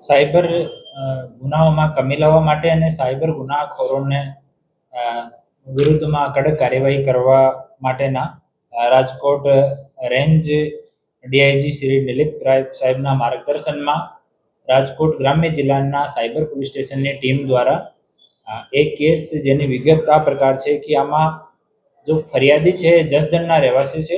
Cyber ગુનાઓમાં કમી લાવવા માટે અને સાયબર ગુનાખોરોને વિરુદ્ધમાં કડક કાર્યવાહી કરવા માટેના રાજકોટ રેન્જ ડીઆઈજી શ્રી દિલીપ સાહેબના માર્ગદર્શનમાં રાજકોટ ગ્રામ્ય જિલ્લાના સાયબર પોલીસ સ્ટેશનની ટીમ દ્વારા એક કેસ જેની વિગત આ પ્રકાર છે કે આમાં જો ફરિયાદી છે જસદણના રહેવાસી છે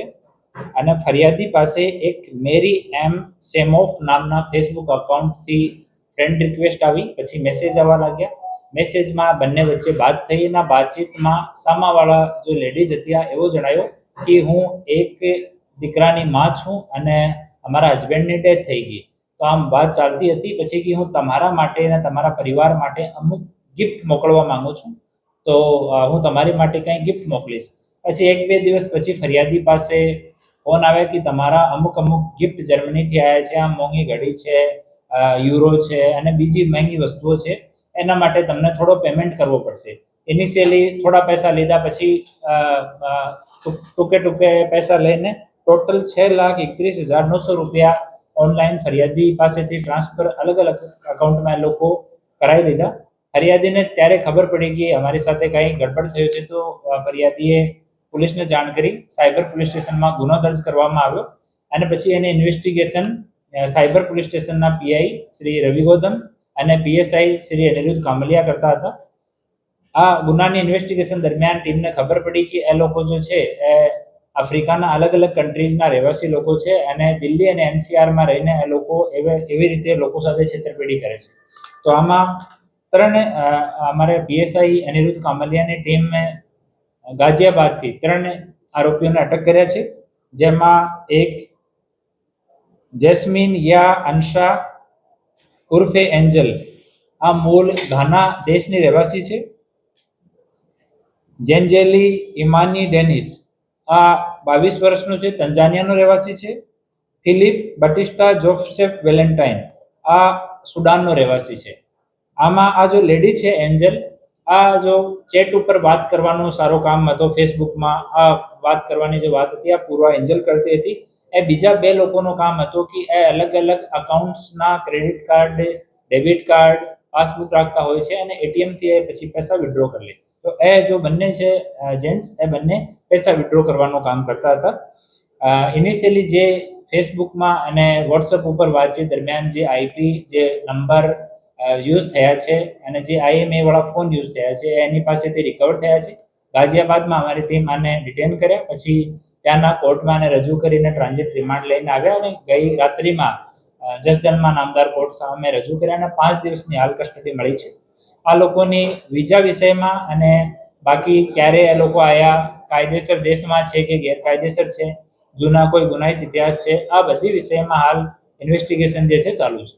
અને ફરિયાદી પાસે એક મેરી એમ સેમોફ નામના ફેસબુક અકાઉન્ટથી ફ્રેન્ડ રિક્વેસ્ટ આવી, પછી મેસેજ આવવા લાગ્યા. મેસેજમાં બંને વચ્ચે વાત થઈ. એના બાતચીતમાં સામાવાળા જો લેડીઝ હતી એવો જણાયો કે હું એક દીકરાની માં છું અને અમારા હસબન્ડની ડેથ થઈ ગઈ, તો આમ વાત ચાલતી હતી. પછી કે હું તમારા માટે અને તમારા પરિવાર માટે અમુક ગિફ્ટ મોકલવા માંગુ છું, તો હું તમારી માટે કંઈ ગિફ્ટ મોકલીશ. પછી 1-2 દિવસ પછી ફરિયાદી પાસે ફોન આવે કે તમારા અમુક ગિફ્ટ જર્મનીથી આવ્યા છે, આ મોંઘી ઘડી છે, યુરો છે અને બીજી મહેંગી વસ્તુઓ છે, એના માટે તમને થોડો પેમેન્ટ કરવો પડશે. ઇનિશિયલી થોડા પૈસા લીધા, પછી ટૂંકે પૈસા લઈને ટોટલ 6,31,900 રૂપિયા ઓનલાઈન ફરિયાદી પાસેથી ટ્રાન્સફર અલગ અકાઉન્ટમાં એ લોકો કરાવી લીધા. ફરિયાદીને ત્યારે ખબર પડી કે અમારી સાથે કંઈ ગડબડ થયો છે, તો ફરિયાદીએ પોલીસને જાણ કરી. સાયબર પોલીસ સ્ટેશનમાં ગુનો દર્જ કરવામાં આવ્યો અને પછી એની ઇન્વેસ્ટિગેશન સાયબર પોલીસ સ્ટેશનના પીઆઈ શ્રી રવિ ગૌતમ અને પીએસઆઈ શ્રી અનિરુદ્ધ કામલિયા કરતા હતા. આ ગુનાની ઇન્વેસ્ટિગેશન દરમિયાન ટીમને ખબર પડી કે એ લોકો જો છે એ આફ્રિકાના અલગ કન્ટ્રીઝના રહેવાસી લોકો છે અને દિલ્હી અને એનસીઆરમાં રહીને એ લોકો એવી રીતે લોકો સાથે છેતરપિંડી કરે છે. તો આમાં અમારે પીએસઆઈ અનિરુદ્ધ કામલિયાની ટીમે ગાઝિયાબાદથી 3 આરોપીઓને અટક કર્યા છે, જેમાં એક જેસ્મીન યા અંશા ઉર્ફે એન્જલ, આ મૂળ ઘાના દેશની રહેવાસી છે. જેન્જેલી ઇમાની ડેનિસ, આ 22 વર્ષનો છે, તંજાનિયાનો રહેવાસી છે. ફિલિપ બટિસ્ટા જોસેફ વેલેન્ટાઇન, આ સુડાનનો રહેવાસી છે. આમાં આ જો લેડી છે એન્જલ, આ જો ચેટ ઉપર વાત કરવાનો સારો કામ હતો, ફેસબુકમાં આ વાત કરવાની જે વાત હતી આ પૂર્વા એન્જલ કરતી હતી. એ બીજા 2 લોકોનું કામ હતું કે એ અલગ અકાઉન્ટ્સના credit card, debit card, passbook રાખતા હોય છે અને એટીએમથી એ પછી પૈસા વિડ્રો કરી લે. તો એ જો બંને છે જેન્ટ્સ, એ બંને પૈસા વિડ્રો કરવાનું કામ કરતા હતા. ઇનિશિયલી જે ફેસબુકમાં અને વોટ્સઅપ ઉપર વાતચીત દરમિયાન જે આઈપી, જે નંબર યુઝ થયા છે અને જે આઈએમએ વાળા ફોન યુઝ થયા છે એની પાસેથી રિકવર થયા છે. ગાઝિયાબાદમાં અમારી ટીમ આને ડિટેન કર્યા, પછી ત્યાંના કોર્ટમાં આને રજૂ કરીને ટ્રાન્ઝિટ રિમાન્ડ લઈને આવ્યા અને ગઈ રાત્રિમાં જસદણમાં નામદાર કોર્ટ સામે રજૂ કર્યા અને 5 દિવસની હાલ કસ્ટડી મળી છે. આ લોકોની વિઝા વિષયમાં અને બાકી ક્યારે એ લોકો આયા, કાયદેસર દેશમાં છે કે ગેરકાયદેસર છે, જૂના કોઈ ગુનાહિત ઇતિહાસ છે, આ બધી વિષયમાં હાલ ઇન્વેસ્ટિગેશન જે છે ચાલુ છે.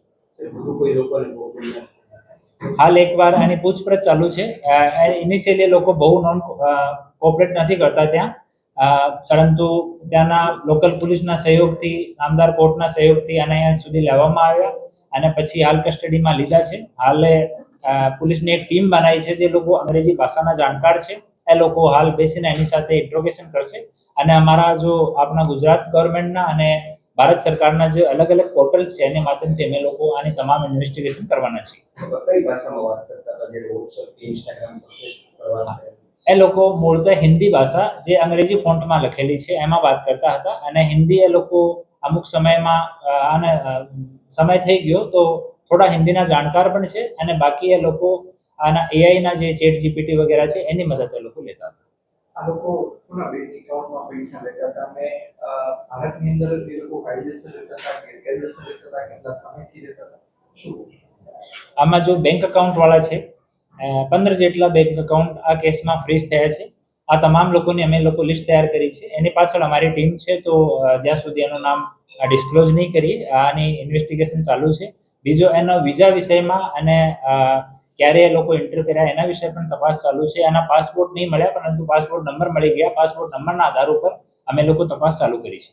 હાલ એકવાર આની પૂછપરછ ચાલુ છે. ઇનિશિયલી લોકો બહુ નોન કોઓપરેટ નથી કરતા ત્યાં, પરંતુ ત્યાંના લોકલ પોલીસના સહયોગથી, નામદાર કોર્ટના સહયોગથી આને અહીંયા સુધી લેવામાં આવ્યા અને પછી હાલ કસ્ટડીમાં લીધા છે. હાલે પોલીસની એક ટીમ બનાવી છે જે લોકો અંગ્રેજી ભાષાના જાણકાર છે, એ લોકો હાલ બેસીને એની સાથે ઇન્ટ્રોગેશન કરશે અને અમારા જો આપણા ગુજરાત ગવર્મેન્ટના અને ભારત સરકારના જે અલગ પોર્ટલ છે એની માધ્યમથી અમે લોકો આની તમામ ઇન્વેસ્ટિગેશન કરવાના છીએ. એ લોકો મૂળતઃ હિન્દી ભાષા જે અંગ્રેજી ફોન્ટમાં લખેલી છે એમાં વાત કરતા હતા અને હિન્દી એ લોકો અમુક સમયમાં આને સમય થઈ ગયો તો થોડા હિન્દીના જાણકાર પણ છે અને બાકી એ લોકો આના એઆઈના જે ચેટ જીપીટી વગેરે છે એની મદદ એ લોકો લેતા હતા. આ લોકો કોના બેંક એકાઉન્ટમાં પૈસા લેતા હતા અને ભારતની અંદર એ લોકો કાયદેસર લેતા હતા, ગેરકાયદેસર લેતા હતા, કેટલા સમયથી લેતા હતા, શું? આમાં જો બેંક એકાઉન્ટ વાળા છે 15 જેટલા બેંક એકાઉન્ટ આ કેસમાં ફ્રીઝ થયા છે. આ તમામ લોકોની અમે લોકો લિસ્ટ તૈયાર કરી છે. એની પાછળ અમારી ટીમ છે, તો જ્યાં સુધી એનું નામ ડિસ્ક્લોઝ નહીં કરીએ, આની ઇન્વેસ્ટિગેશન ચાલુ છે. બીજો એનો વિઝા વિષયમાં અને ક્યારે એ લોકો એન્ટર કર્યા એના વિશે પણ તપાસ ચાલુ છે. એના પાસપોર્ટ નહીં મળ્યા, પરંતુ પાસપોર્ટ નંબર મળી ગયા. પાસપોર્ટ નંબરના આધાર ઉપર અમે લોકો તપાસ ચાલુ કરી છે.